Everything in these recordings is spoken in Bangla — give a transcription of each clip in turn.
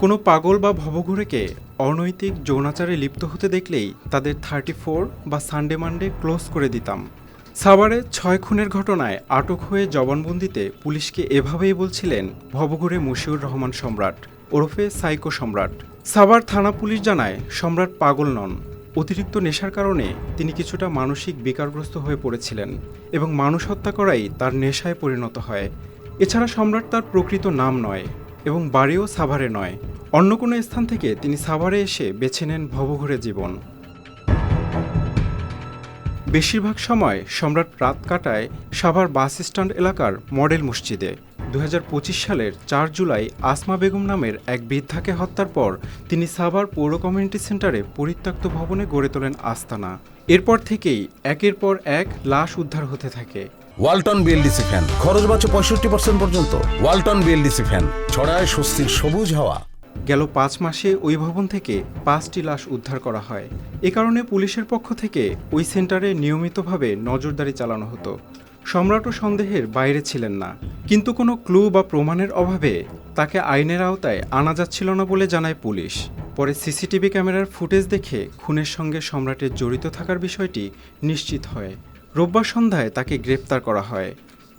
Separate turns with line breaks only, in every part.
কোনো পাগল বা ভবঘুরেকে অনৈতিক যৌনাচারে লিপ্ত হতে দেখলেই তাদের 34 বা সানডে মানডে ক্লোজ করে দিতাম। সাভারে 6 খুনের ঘটনায় আটক হয়ে জবানবন্দিতে পুলিশকে এভাবেই বলছিলেন ভবঘুরে মশিউর রহমান সম্রাট ওরফে সাইকো সম্রাট। সাভার থানা পুলিশ জানায় সম্রাট পাগল নন, অতিরিক্ত নেশার কারণে তিনি কিছুটা মানসিক বিকারগ্রস্ত হয়ে পড়েছিলেন এবং মানুষ হত্যা করাই তার নেশায় পরিণত হয়। এছাড়া সম্রাট তার প্রকৃত নাম নয় এবং বাড়িও সাভারে নয়, অন্য কোনো স্থান থেকে তিনি সাভারে এসে বেছে নেন ভবঘুরে জীবন। বেশিরভাগ সময় সম্রাট রাত কাটায় সাভার বাস স্ট্যান্ড এলাকার মডেল মসজিদে। 2025 সালের 4 জুলাই আসমা বেগম নামের এক বৃদ্ধাকে হত্যার পর তিনি সাভার পৌর কমিউনিটি সেন্টারে পরিত্যক্ত ভবনে গড়ে তোলেন আস্তানা। এরপর থেকেই একের পর এক লাশ উদ্ধার হতে থাকে।
ওয়ালটন বিএলডিসি ফ্যান, খরচ বাঁচে 65% পর্যন্ত। ওয়ালটন বিএলডিসি ফ্যান ছড়ায় স্বস্তির সবুজ হাওয়া।
গেল 5 মাসে ওই ভবন থেকে 5টি লাশ উদ্ধার করা হয়। এ কারণে পুলিশের পক্ষ থেকে ওই সেন্টারে নিয়মিতভাবে নজরদারি চালানো হতো। সম্রাটও সন্দেহের বাইরে ছিলেন না, কিন্তু কোনো ক্লু বা প্রমাণের অভাবে তাকে আইনের আওতায় আনা যাচ্ছিল না বলে জানায় পুলিশ। পরে সিসিটিভি ক্যামেরার ফুটেজ দেখে খুনের সঙ্গে সম্রাটের জড়িত থাকার বিষয়টি নিশ্চিত হয়। রোববার সন্ধ্যায় তাকে গ্রেপ্তার করা হয়।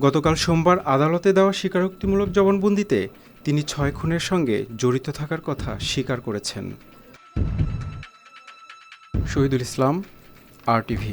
গতকাল সোমবার আদালতে দেওয়া স্বীকারোক্তিমূলক জবানবন্দিতে তিনি 6 খুনের সঙ্গে জড়িত থাকার কথা স্বীকার করেছেন। শহীদুল ইসলাম, RTV।